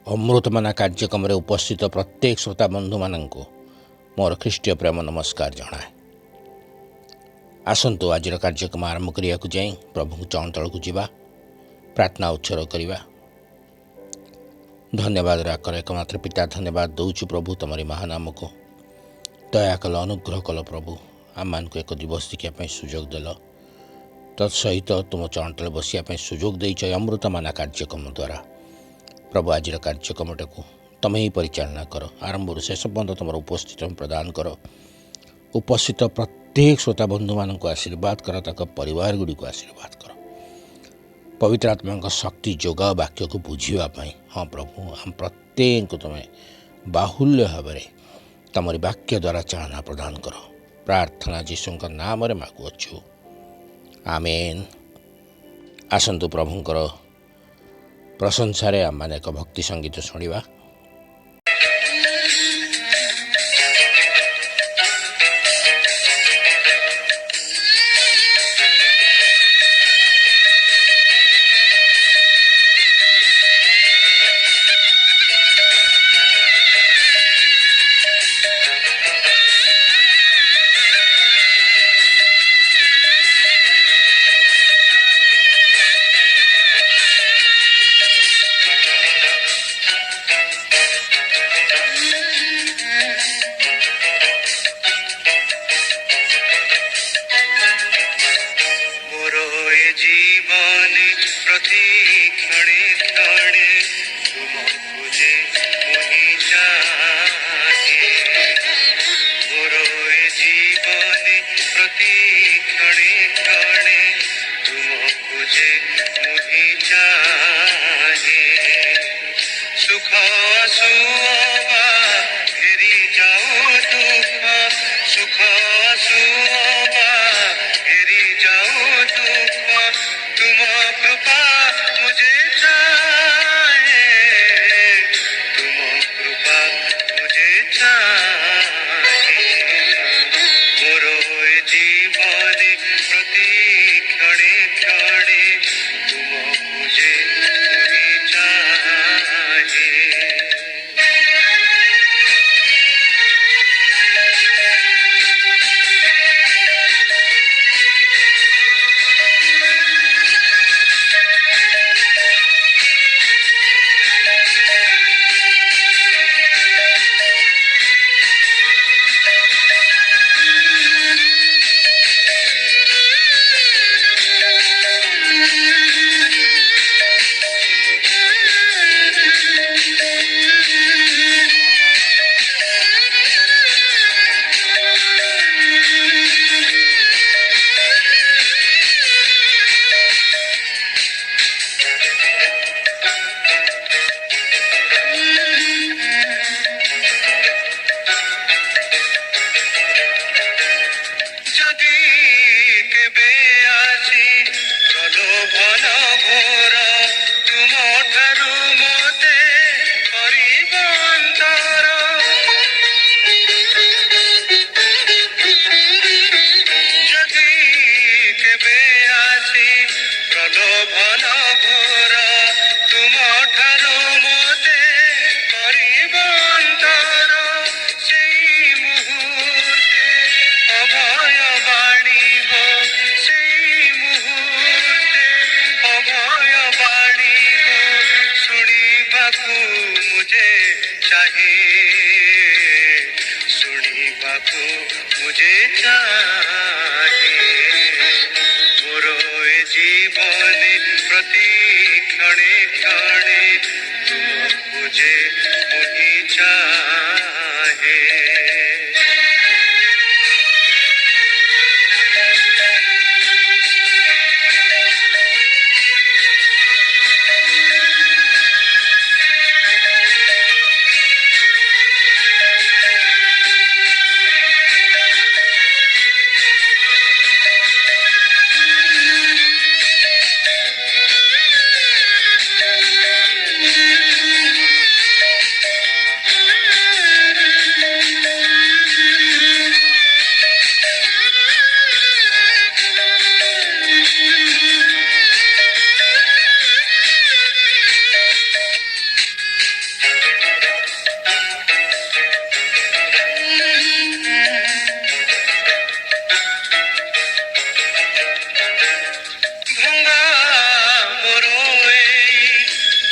अमृतमाना कार्यक्रम रे उपस्थित प्रत्येक श्रोता बंधु मानक मोर ख्रीष्टीय प्रेम नमस्कार जनाए। आसतु आज कार्यक्रम आरंभ करने को जाई प्रभु चरण तल को जीवा प्रार्थना उत्सर्ग करवा। धन्यवाद राकर एकमात्र पिता धन्यवाद दौचु प्रभु तुमरी महानाम को दया कल अनुग्रह कल प्रभु आम मान को एक दिवस शिखापी सुजोग देल तत्सहित तुम चरण तले बसिया सुजोग देच अमृतमाना कार्यक्रम द्वारा प्रभु आज कार्यक्रम को तुम ही परिचालना कर आरंभ शेष पर्यंत तुम उपस्थित प्रदान कर। उपस्थित प्रत्येक श्रोता बंधु मान को आशीर्वाद कर तक परिवार गुड़ी को आशीर्वाद कर। पवित्र आत्मा शक्ति जोग वाक्य को बुझापी हाँ प्रभु आम प्रत्येक को तुम्हें बाहुल्य भाव तुमरी वाक्य द्वारा चाहना प्रदान कर। प्रार्थना यीशु नाम मागुअछु आमेन। आसतु प्रभुंकर प्रशंसा आम मैंने एक भक्ति संगीत शुणा।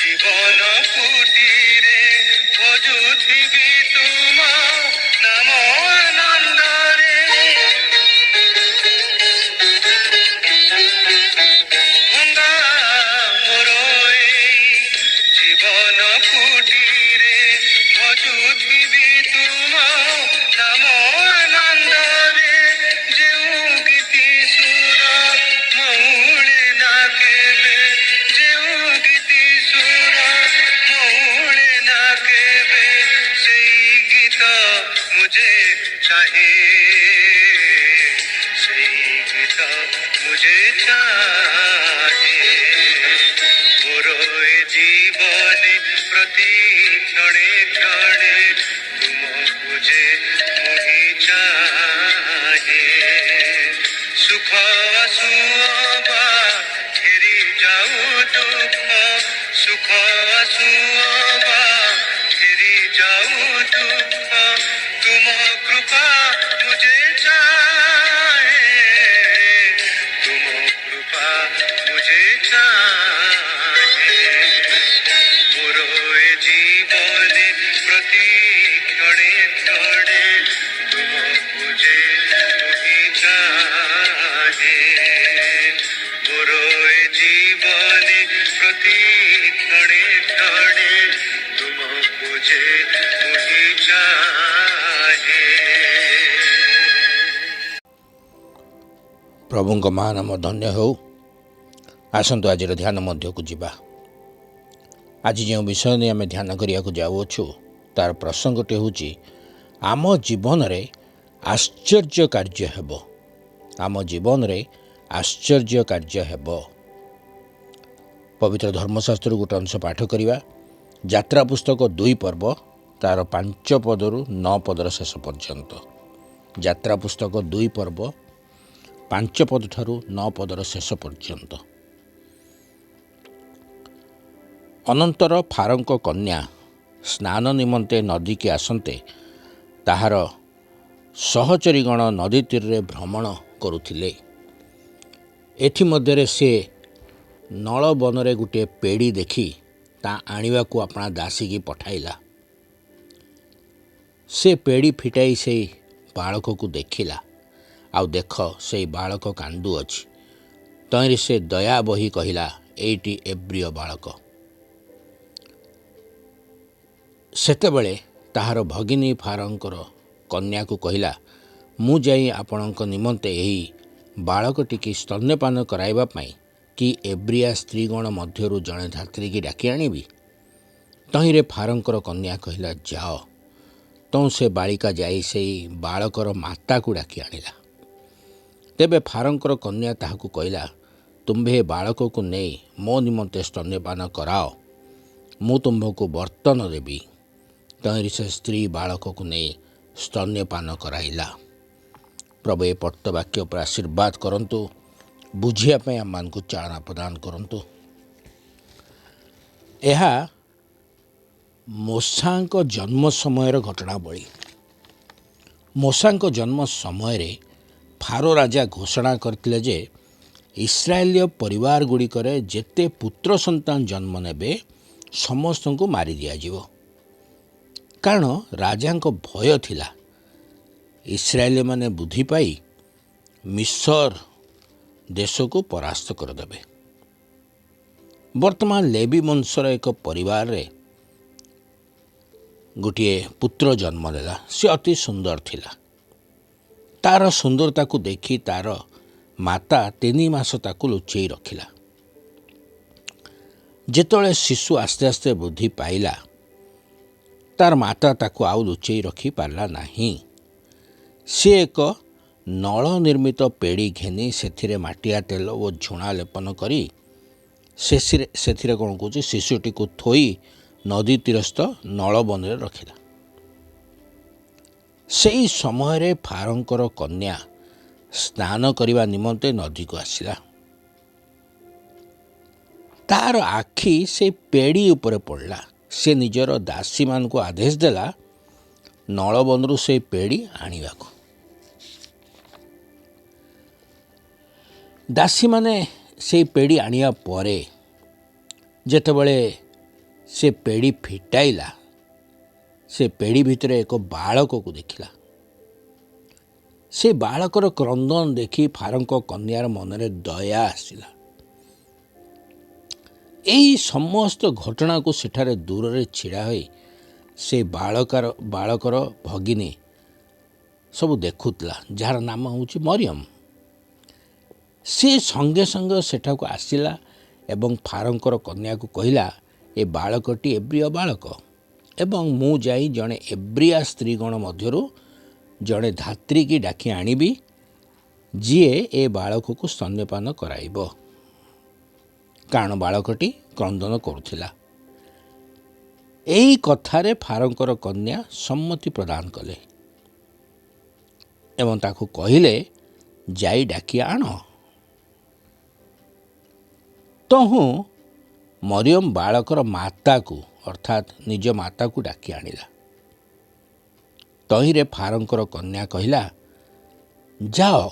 ଜୀବନ କୁଟୀରେ ଭଜୁଥିବି ତୁମ ନାମ ଆନନ୍ଦରେ। ଭଙ୍ଗା ମୋର ଏଇ ଜୀବନ କୁଟୀରେ ଭଜୁଥିବି ତୁମ ନାମ ଆନନ୍ଦରେ। ଯେଉଁ ଗୀତି ସୁର ମଉଳେ ନା କେବେ, ଯେଉଁ ଗୀତି ସୁର ମଉଳେ ନା କେବେ, ସେଇ ଗୀତ ମୁझे ଚାହେ, ସେଇ ଗୀତ मुझे चाहे। मोर ए जीवने प्रति क्षणे क्षणे तुमको जे मोहि चाहे। सुख आसुअबा घेरी जाऊ दुख, सुख आसुअबा घेरी जाऊ दुख, तुम कृपा मुझे चाहे, तुम कृपा मुझे चाहे। मोर ए जीवने प्रति क्षणे क्षणे तुमको जे मोहि चाहे। मोर ए जीवने प्रति क्षणे क्षणे तुमको जे मोहि चाहे। प्रभुଙ୍କ महानाम धन्य हो। आसतु आज ध्यान मध्यକୁ ଯିବା। आज जो विषय नहीं आम ध्यान करिया जाऊछु तार प्रसंगटे होची आम जीवन रे आश्चर्य कार्य हेब। आम जीवन रे आश्चर्य कार्य हेब। पवित्र धर्मशास्त्र गोटे अंश पाठ करिवा। यात्रा पुस्तक 2 पर्व तार 5 पदरु 9 पदर शेष पर्यंत। यात्रा पुस्तक 2 पर्व 5 पद ठारू 9 पदर शेष पर्यंत। अनंतर फारोंक कन्या स्नान निमंते नदी के आसंते ताहार सहचरीगण नदी तीर रे भ्रमण करुथिले। एथि मध्यरे से नल बनरे गोटे पेड़ी देखी ता आनिवा को अपना दासी की पठाइला। से पेड़ी फिटाई से बालक को देखिला। आउ देख से बालक कांदू अछि। तैरी से दया बही कहिला, एटी एब्रिय बालक। सेतेबेले ताहार भगिनी फारोंकर कन्या को कहिला, मु जाई आपणक निमंते एही बालकटी की स्तन्यपान कराइबा पाई कि एब्रिया स्त्रीगण मध्यरु जड़े धात्री की डाकी आनिबी। तहिरे फारोंकर कन्या कहिला, जाओ। तो से बालिका जाई से बालकर माता को डाकी आनिला। तेबे फारोंकर कन्या ताहाकु कहिला, तुम्भे बालक को नहीं मो निमंते स्तन्यपान कराओ, मु तुम्भको बर्तन देवी। तहिरी से स्त्री बालक को नहीं स्तन्यपान कराइला। प्रभु ए पट्टवाक्य पर आशीर्वाद करंतु, बुझिया पे आम को चालना प्रदान करंतु। एहा मूसांक जन्म समय घटनावली। मूसांक जन्म समय फारो राजा घोषणा करथिले जे इस्राएलीय परिवार गुड़िकर जेते पुत्र संतान जन्म नेबे समस्त को मारी दिया जीवो। कारण राजा को भय थिला इस्राएली माने बुद्धि पाई मिस्र देश को परास्त करदेबे। वर्तमान लेवी वंशर एक परिवार रे गोटे पुत्र जन्म नेला। से अति सुंदर थिला। तार सुंदरता को देखी तार माता 3 मास ताकू लुचेई रखिला। जेतोले शिशु आस्ते आस्ते बुद्धि पाइला, तार माता ताकू आउ लुचेई रखी पारला नाही। से एक नल निर्मित पेड़ी घेनी सेथिरे माटिया तेल और झुणा लेपन करी सेथिरे कौन कौच शिशुटी को थोई नदी तीरस्थ नल बनरे रखिला। सेई समय फारोंकर कन्या स्नान करने निमंते नदी को आसिला। तार आखि से पेड़ी ऊपर पड़ला। से निजर दासी मान को आदेश देला नलबंधु से पेड़ी आनिबा को। दासी माने से पेड़ी आनिया परे जेतेबेले से पेड़ी फिटाइला से पेड़ी भितर एक बालक को देखिला। से बालकर क्रंदन देखी फारंक कन्यार मनरे दया आसिला। यही समस्त घटना को सेठारे दूर रे छिड़ा होई से बालकर भगिनी सब देखुतला, जार नाम होची मरियम। से संगे संगे सेठाको आसिला एवं फारंकर कन्या को कहिला, ए बालकटी एब्रिय बालक एवं मु जाई जड़े एब्रिया स्त्रीगण मध्यरु जड़े धात्री की डाकी आनिबी, जीए ए बालक को स्तन्यपान कराइब। कारण बालकटी क्रंदन करुथिला। एई कथारे फारंकर कन्या सम्मति प्रदान कले एवं ताकू कहिले जाई डाकी आण। तहु मरियम बालकर माता को अर्थात निज माता को डाकी आनिला। तहिरे फारंकर कन्या कहिला, जाओ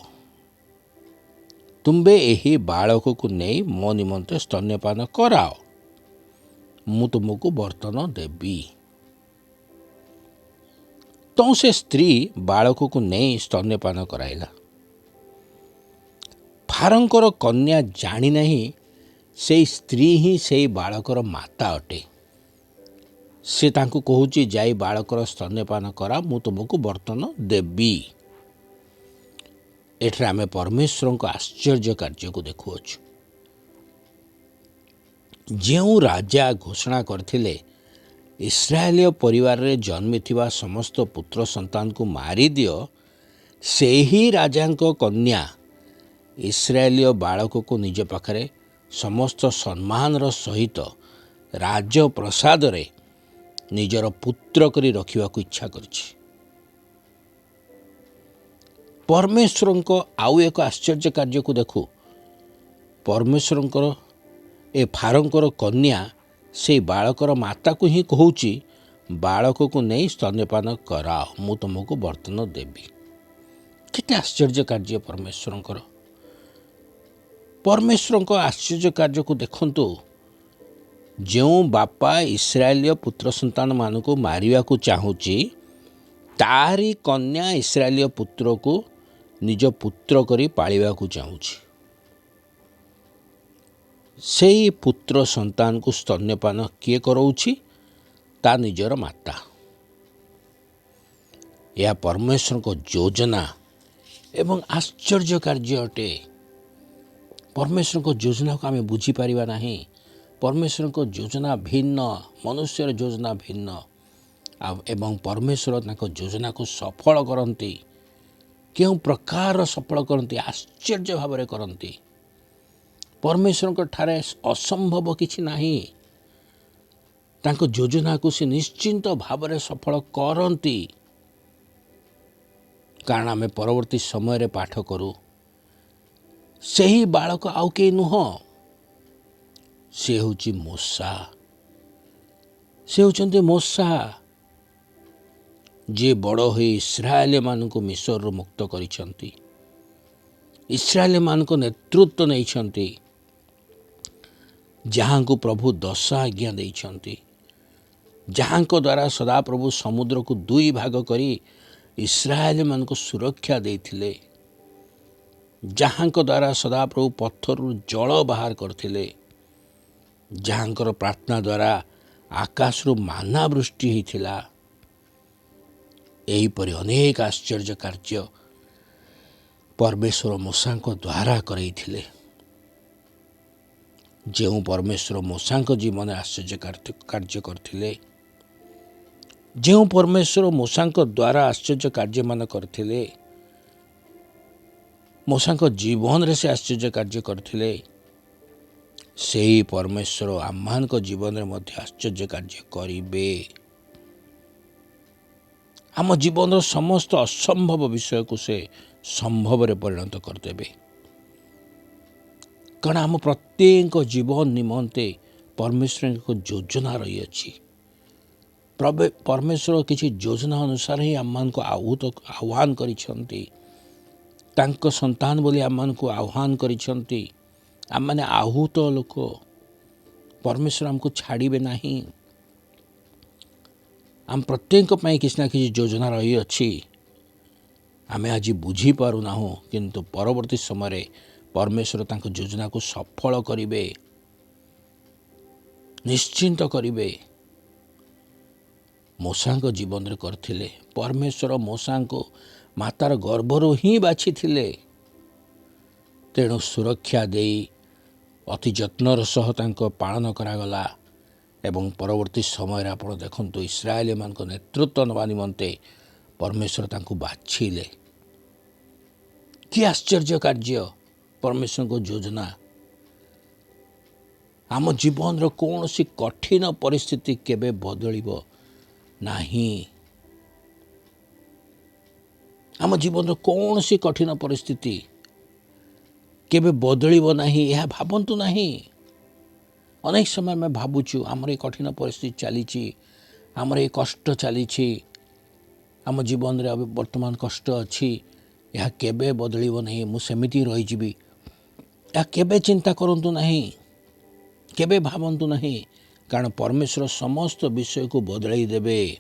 तुम्बे एही बालक को नहीं मो निमंते स्तन्यपान कराओ, मु तुमको बर्तन देवी। तो से स्त्री बालक को नहीं स्तन्यपान कराइला। फारंकर कन्या जानी नहीं से स्त्री ही से बालकर माता अटे। से तांको कहूची जाई बालकर स्तन्यपान करा, मु तुमको बर्तन देवी। एठरे आमे परमेश्वर को आश्चर्य कार्य को देखुअछु। जेउ राजा घोषणा करथिले इस्राएलीय परिवार रे जन्मी थिबा समस्त पुत्र संतान को मारी दियो, से ही राजांको कन्या इस्राएलीय बालक को निज पाखरे समस्त सम्मान सहित राज प्रसाद रे निजर पुत्र करी रखिबा को इच्छा करछि। परमेश्वर को आउ एक आश्चर्य कार्य को देखु। परमेश्वर ए फारंकर कन्या से बालकर माता को ही कहूची, बालक को नहीं स्तन्यपान कराओ, मु तुमको बर्तन देवी। केते आश्चर्य कार्य परमेश्वर। परमेश्वर को आश्चर्य कार्य को देखंतु। जो बापा इस्राएलीय पुत्र संतान मान को मारिया को चाहूची, तारी कन्या इस्राएलीय पुत्र को निज पुत्र करी पालिबा को चाहूची। सेई पुत्र संतान को स्तन्यपान किए कराउछि? ता निजर माता। यह परमेश्वर को योजना एवं आश्चर्य कार्य अटे। परमेश्वर को योजना को आम बुझी पारिबा नहीं। परमेश्वर को योजना भिन्न, मनुष्यर योजना भिन्न एवं परमेश्वर ताको योजना को सफल करती। क्यों प्रकार सफल करती? आश्चर्य भाव करती। परमेश्वर को ठारे असंभव किछि नाही। ताको योजना को से निश्चिंत भाव में सफल करती। कारण आम परवर्ती समय रे पाठ करू, सही बालक आउ के नुह, से होची मूसा। से होचंते मूसा जे बड़ होई इस्राएल मान को मिस्र रु मुक्त करिसंती। इस्राएल मान को नेतृत्व नहीं, जहाँ को प्रभु 10 आज्ञा देइछंती, जहाँ को द्वारा सदा प्रभु समुद्र को 2 भाग करी इस्राएल मान को सुरक्षा देथिले, जहाँ को द्वारा सदा प्रभु पत्थर जल बाहर करथिले, जहाँ प्रार्थना द्वारा आकाश रु माना वृष्टि होइथिला। एहीपरि अनेक आश्चर्य कार्य परमेश्वर मूसा को द्वारा करैथिले। जो परमेश्वर मूसा को जीवन आश्चर्य कार्य करथिले, जो परमेश्वर मूसा को द्वारा आश्चर्य कार्य मान करथिले, मूसा को जीवन रे से आश्चर्य कार्य करथिले, सेही परमेश्वर आम्मान को जीवन रे मध्य आश्चर्य कार्य करिबे। आम जीवन समस्त असंभव विषय को से संभव रे परिणत करदेबे। कारण आम प्रत्येक जीवन निमंते परमेश्वर को योजना रही अछि। परमेश्वर किसी योजना अनुसार ही आम को आह्वान करिसंती। तांको संतान बोली आम को आह्वान करिसंती। आम माने आहूत लोक, परमेश्वर हमको छाड़िबे नहीं। आम प्रत्येक किसी ना किसी योजना रही अच्छी आमे आज बुझीपारूना किंतु परवर्ती समय परमेश्वर तांको योजना को सफल करिवे निश्चिंत करिवे। मूसा जीवन रे करथिले परमेश्वर मूसा को मातार गर्भरू ही बाछि थिले तेणु सुरक्षा देई अति जत्नर सह तांको पालन करागला एवं परवर्ती समय आप देखु इस्राएल मान नेतृत्व नवा निमंते परमेश्वर तांको बाछिले। कि आश्चर्य कार्य परमेश्वर को योजना आम जीवन रो कौन सी कठिन परिस्थिति केबे बदलिबो नहीं। आम जीवन रो कौन सी कठिन परिस्थिति केबे बदलिबो नहीं यह भावंतु नहीं। अनेक समय में भावुचु आमर ये कठिन परिस्थिति चली आमर ये कष्ट चली आम जीवन रे अभी वर्तमान कष्ट अच्छी यह केबे बदलिबो नहीं मु सेमिति रही जीवी यह केबे चिंता करंतु नहीं केबे भावंतु नहीं कारण परमेश्वर समस्त विषय को बदलाई देबे।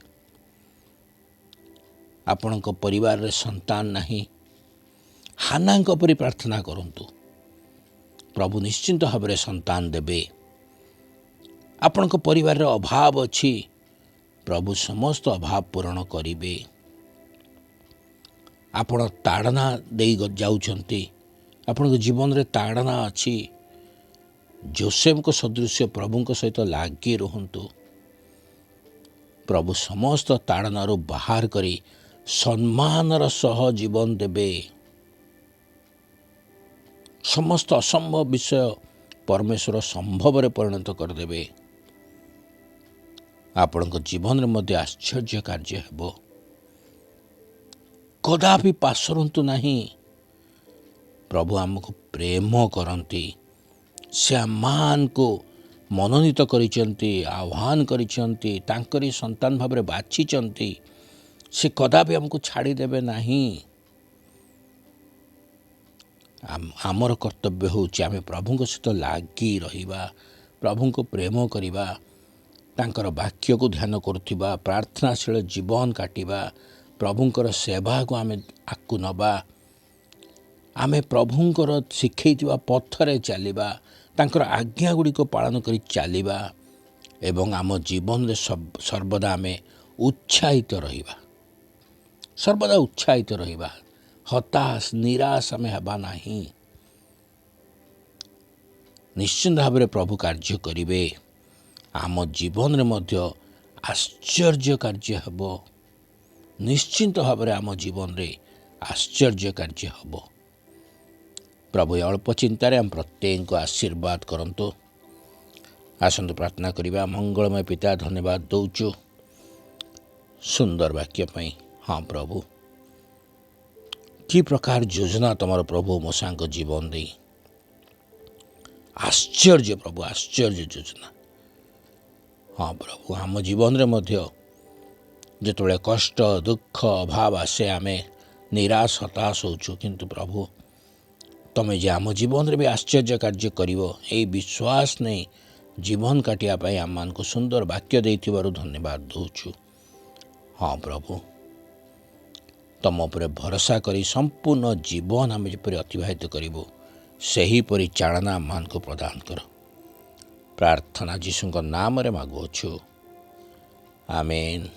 आपणक परिवार रे संतान नहीं हानांक परि प्रार्थना करंतु प्रभु निश्चिंत भाव में संतान देबे। आपणक परिवार रे अभाव अच्छी प्रभु समस्त अभाव पूरण करिवे। आपण ताड़ना दे जाउछंती आपणक जीवन रे ताड़ना अच्छी जोसेफ को सदृश प्रभु सहित लागी रुहंतु प्रभु समस्त ताड़नारू बाहर करी सम्मानर सह जीवन देबे। समस्त असंभव विषय परमेश्वर संभव रे परिणत करदेबे। आपणक जीवन रे मध्य आश्चर्य कार्य हेबो कदापि पासरंतु नहीं। प्रभु आमको प्रेम करती से आमान को मनोनीत करिसेंती आह्वान करिसेंती तांकरी संतान भाव में बाछिचंती से कदापि हमको छाड़ी देबे नहीं। आमर कर्तव्य होछि आमे प्रभु को सहित लागी रहिबा प्रभु को प्रेम करिबा तांकर वाक्य को ध्यान करथिबा प्रार्थनाशील जीवन काटिबा प्रभुंकर सेवा को आमे आकु नबा आमे प्रभुंकर शिखैथिबा पथरे चलिबा तांकर आज्ञा गुड़ी को पालन करी चलिबा एवं आम जीवन रे सर्वदा आमे उत्साहित रहिबा सर्वदा उत्साहित रहिबा हताश निराश आमे हेबा नहीं। निश्चिंत भाव में प्रभु कार्य करिवे आम जीवन रे मध्य आश्चर्य कार्य हेबो निश्चिंत भाव में आम जीवन रे आश्चर्य कार्य हेबो। प्रभु अल्प चिंतार आम प्रत्येक को आशीर्वाद करंतु। आसंतु प्रार्थना करिबा। मंगलमय पिता धन्यवाद दौचु सुंदर वाक्य पई। हाँ प्रभु कि प्रकार योजना तुम प्रभु मूसा जीवन दे आश्चर्य प्रभु आश्चर्य योजना। हाँ प्रभु आम जीवन रे मध्य जेतबेले कष्ट दुख अभाव आसे आमे निराश हताश होचु किंतु प्रभु तमें जे आम जीवन रे भी आश्चर्य कार्य करिवो ए विश्वास नहीं जीवन काटिया पाई आम मान को सुंदर वाक्य देइथिबारु धन्यवाद दौचु। हाँ प्रभु तम उपरे भरोसा करी संपूर्ण जीवन आम जपरि अतिबाहित करिवो सही परिचालना आम मान को प्रदान कर। प्रार्थना जीशु नाम रे मागुअछु आमेन।